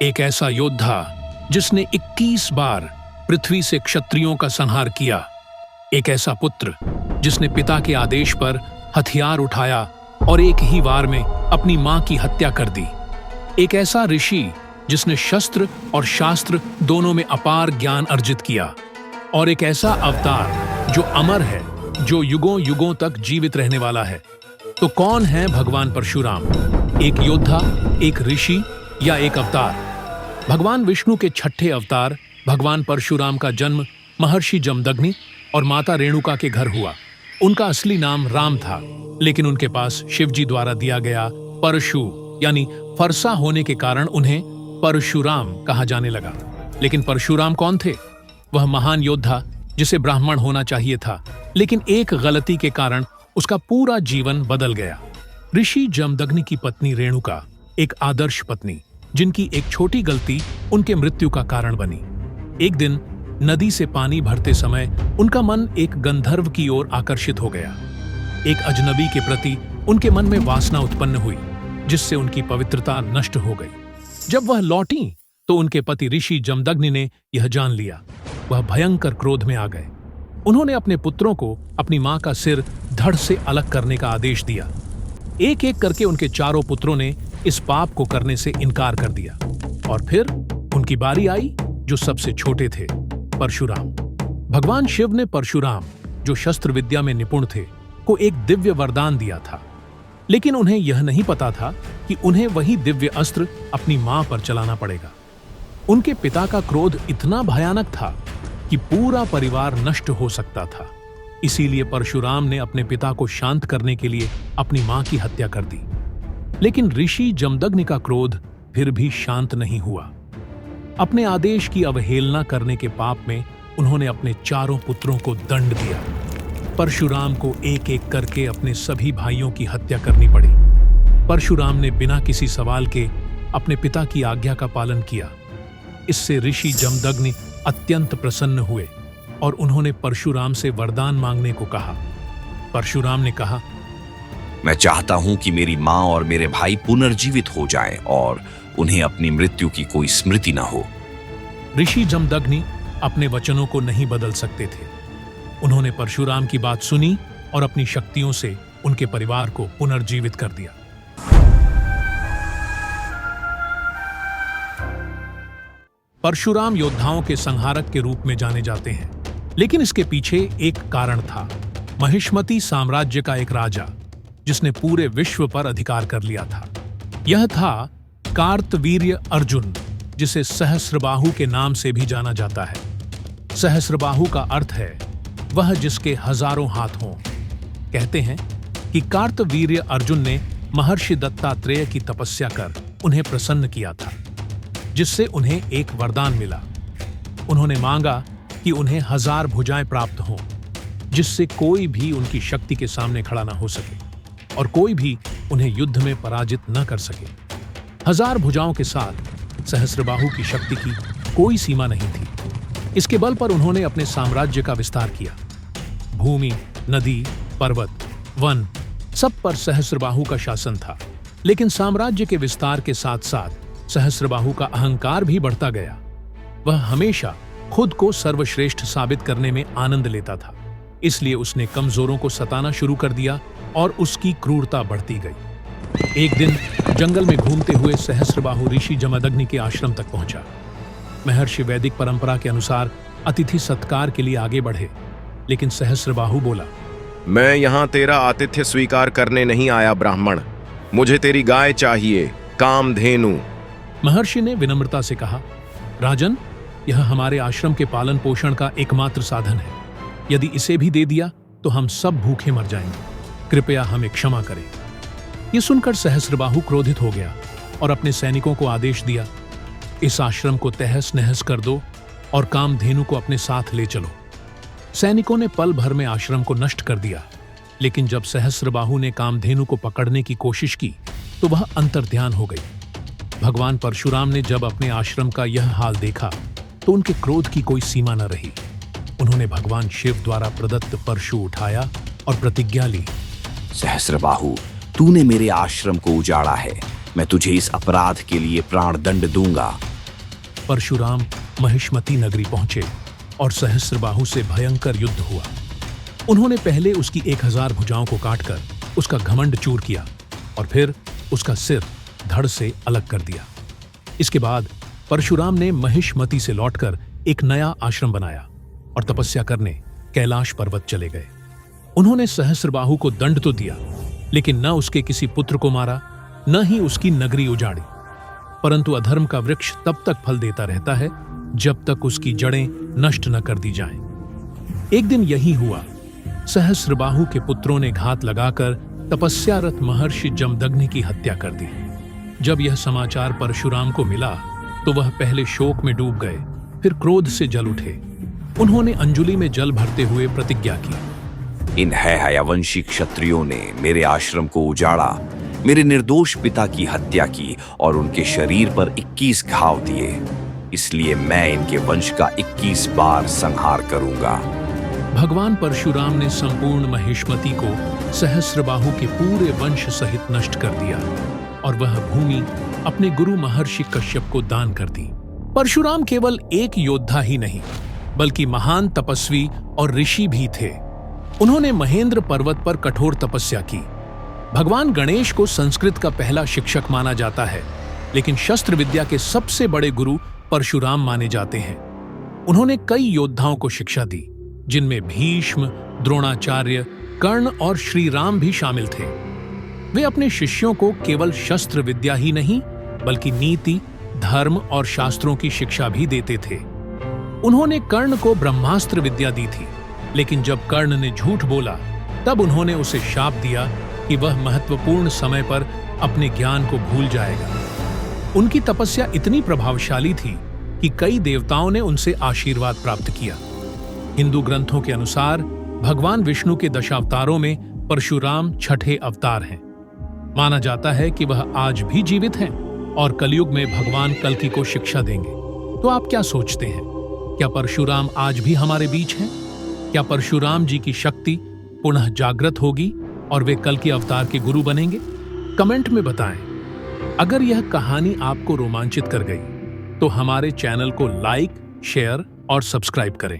एक ऐसा योद्धा जिसने 21 बार पृथ्वी से क्षत्रियों का संहार किया। एक ऐसा पुत्र जिसने पिता के आदेश पर हथियार उठाया और एक ही वार में अपनी मां की हत्या कर दी। एक ऐसा ऋषि जिसने शस्त्र और शास्त्र दोनों में अपार ज्ञान अर्जित किया। और एक ऐसा अवतार जो अमर है, जो युगों युगों तक जीवित रहने वाला है। तो कौन है भगवान परशुराम? एक योद्धा, एक ऋषि या एक अवतार? भगवान विष्णु के छठे अवतार भगवान परशुराम का जन्म महर्षि जमदग्नि और माता रेणुका के घर हुआ। उनका असली नाम राम था, लेकिन उनके पास शिवजी द्वारा दिया गया परशु यानी फरसा होने के कारण उन्हें परशुराम कहा जाने लगा। लेकिन परशुराम कौन थे? वह महान योद्धा जिसे ब्राह्मण होना चाहिए था, लेकिन एक गलती के कारण उसका पूरा जीवन बदल गया। ऋषि जमदग्नि की पत्नी रेणुका एक आदर्श पत्नी, जिनकी एक छोटी गलती उनके मृत्यु का कारण बनी। एक दिन नदी से पानी भरते समय उनका मन एक गंधर्व की ओर आकर्षित हो गया। एक अजनबी के प्रति उनके मन में वासना उत्पन्न हुई, जिससे उनकी पवित्रता नष्ट हो गई। जब वह लौटी तो उनके पति ऋषि जमदग्नि ने यह जान लिया। वह भयंकर क्रोध में आ गए। उन्होंने अपने पुत्रों को अपनी मां का सिर धड़ से अलग करने का आदेश दिया। एक एक करके उनके चारों पुत्रों ने इस पाप को करने से इनकार कर दिया। और फिर उनकी बारी आई जो सबसे छोटे थे, परशुराम। भगवान शिव ने परशुराम, जो शस्त्र विद्या में निपुण थे, को एक दिव्य वरदान दिया था। लेकिन उन्हें यह नहीं पता था कि उन्हें वही दिव्य अस्त्र अपनी मां पर चलाना पड़ेगा। उनके पिता का क्रोध इतना भयानक था कि पूरा परिवार नष्ट हो सकता था। इसीलिए परशुराम ने अपने पिता को शांत करने के लिए अपनी मां की हत्या कर दी। लेकिन ऋषि जमदग्नि का क्रोध फिर भी शांत नहीं हुआ। अपने आदेश की अवहेलना करने के पाप में उन्होंने अपने चारों पुत्रों को दंड दिया। परशुराम को एक एक करके अपने सभी भाइयों की हत्या करनी पड़ी। परशुराम ने बिना किसी सवाल के अपने पिता की आज्ञा का पालन किया। इससे ऋषि जमदग्नि अत्यंत प्रसन्न हुए और उन्होंने परशुराम से वरदान मांगने को कहा। परशुराम ने कहा, मैं चाहता हूं कि मेरी मां और मेरे भाई पुनर्जीवित हो जाएं और उन्हें अपनी मृत्यु की कोई स्मृति न हो। ऋषि जमदग्नि अपने वचनों को नहीं बदल सकते थे। उन्होंने परशुराम की बात सुनी और अपनी शक्तियों से उनके परिवार को पुनर्जीवित कर दिया। परशुराम योद्धाओं के संहारक के रूप में जाने जाते हैं, लेकिन इसके पीछे एक कारण था। महिष्मती साम्राज्य का एक राजा जिसने पूरे विश्व पर अधिकार कर लिया था। यह था कार्तवीर्य अर्जुन, जिसे सहस्रबाहु के नाम से भी जाना जाता है। सहस्रबाहु का अर्थ है वह जिसके हजारों हाथ हों। कहते हैं कि कार्तवीर्य अर्जुन ने महर्षि दत्तात्रेय की तपस्या कर उन्हें प्रसन्न किया था, जिससे उन्हें एक वरदान मिला। उन्होंने मांगा कि उन्हें 1000 भुजाएं प्राप्त हों, जिससे कोई भी उनकी शक्ति के सामने खड़ा न हो सके और कोई भी उन्हें युद्ध में पराजित न कर सके। 1000 भुजाओं के साथ सहस्रबाहु की शक्ति की कोई सीमा नहीं थी। इसके बल पर उन्होंने अपने साम्राज्य का विस्तार किया। भूमि, नदी, पर्वत, वन, सब पर सहस्रबाहु का शासन था। लेकिन साम्राज्य के विस्तार के साथ साथ सहस्रबाहु का अहंकार भी बढ़ता गया। वह हमेशा खुद को सर्वश्रेष्ठ साबित करने में आनंद लेता था। इसलिए उसने कमजोरों को सताना शुरू कर दिया और उसकी क्रूरता बढ़ती गई। एक दिन जंगल में घूमते हुए सहस्रबाहु ऋषि जमदग्नि के आश्रम तक पहुंचा। महर्षि वैदिक परंपरा के अनुसार अतिथि सत्कार के लिए आगे बढ़े, लेकिन सहस्रबाहु बोला, मैं यहाँ तेरा आतिथ्य स्वीकार करने नहीं आया ब्राह्मण। मुझे तेरी गाय चाहिए, कामधेनु। महर्षि ने विनम्रता से कहा, राजन, यह हमारे आश्रम के पालन पोषण का एकमात्र साधन है। यदि इसे भी दे दिया तो हम सब भूखे मर जाएंगे। कृपया हमें क्षमा करें। यह सुनकर सहस्रबाहु क्रोधित हो गया और अपने सैनिकों को आदेश दिया, इस आश्रम को तहस नहस कर दो और कामधेनु को अपने साथ ले चलो। सैनिकों ने पल भर में आश्रम को नष्ट कर दिया। लेकिन जब सहस्रबाहु ने कामधेनु को पकड़ने की कोशिश की तो वह अंतर्ध्यान हो गई। भगवान परशुराम ने जब अपने आश्रम का यह हाल देखा तो उनके क्रोध की कोई सीमा न रही। उन्होंने भगवान शिव द्वारा प्रदत्त परशु उठाया और प्रतिज्ञा ली, सहस्रबाहु, तूने मेरे आश्रम को उजाड़ा है, मैं तुझे इस अपराध के लिए प्राण दंड दूंगा। परशुराम महिष्मती नगरी पहुंचे और सहस्त्रबाहु से भयंकर युद्ध हुआ। उन्होंने पहले उसकी 1000 भुजाओं को काटकर उसका घमंड चूर किया और फिर उसका सिर धड़ से अलग कर दिया। इसके बाद परशुराम ने महिष्मती से लौटकर एक नया आश्रम बनाया और तपस्या करने कैलाश पर्वत चले गए। उन्होंने सहस्त्रबाहु को दंड तो दिया, लेकिन न उसके किसी पुत्र को मारा, न ही उसकी नगरी उजाड़ी। परंतु अधर्म का वृक्ष तब तक फल देता रहता है जब तक उसकी जड़ें नष्ट न कर दी जाएं। एक दिन यही हुआ। सहस्त्रबाहु के पुत्रों ने घात लगाकर तपस्यारत महर्षि जमदग्नि की हत्या कर दी। जब यह समाचार परशुराम को मिला तो वह पहले शोक में डूब गए, फिर क्रोध से जल उठे। उन्होंने अंजुलि में जल भरते हुए प्रतिज्ञा की, इन हयावंशी क्षत्रियों ने मेरे आश्रम को उजाड़ा, मेरे निर्दोष पिता की हत्या की और उनके शरीर पर 21 घाव दिए। इसलिए मैं इनके वंश का 21 बार संहार करूंगा। भगवान परशुराम ने संपूर्ण महिष्मती को सहस्त्रबाहु के पूरे वंश सहित नष्ट कर दिया और वह भूमि अपने गुरु महर्षि कश्यप को दान कर दी। परशुराम केवल एक योद्धा ही नहीं, बल्कि महान तपस्वी और ऋषि भी थे। उन्होंने महेंद्र पर्वत पर कठोर तपस्या की। भगवान गणेश को संस्कृत का पहला शिक्षक माना जाता है, लेकिन शस्त्र विद्या के सबसे बड़े गुरु परशुराम माने जाते हैं। उन्होंने कई योद्धाओं को शिक्षा दी, जिनमें भीष्म, द्रोणाचार्य, कर्ण और श्री राम भी शामिल थे। वे अपने शिष्यों को केवल शस्त्र विद्या ही नहीं, बल्कि नीति, धर्म और शास्त्रों की शिक्षा भी देते थे। उन्होंने कर्ण को ब्रह्मास्त्र विद्या दी थी, लेकिन जब कर्ण ने झूठ बोला, तब उन्होंने उसे शाप दिया कि वह महत्वपूर्ण समय पर अपने ज्ञान को भूल जाएगा। उनकी तपस्या इतनी प्रभावशाली थी कि कई देवताओं ने उनसे आशीर्वाद प्राप्त किया। हिंदू ग्रंथों के अनुसार भगवान विष्णु के दशावतारों में परशुराम छठे अवतार हैं। माना जाता है कि वह आज भी जीवित हैं और कलयुग में भगवान कल्कि को शिक्षा देंगे। तो आप क्या सोचते हैं? क्या परशुराम आज भी हमारे बीच हैं? क्या परशुराम जी की शक्ति पुनः जागृत होगी और वे कल्कि अवतार के गुरु बनेंगे? कमेंट में बताएं। अगर यह कहानी आपको रोमांचित कर गई तो हमारे चैनल को लाइक, शेयर और सब्सक्राइब करें।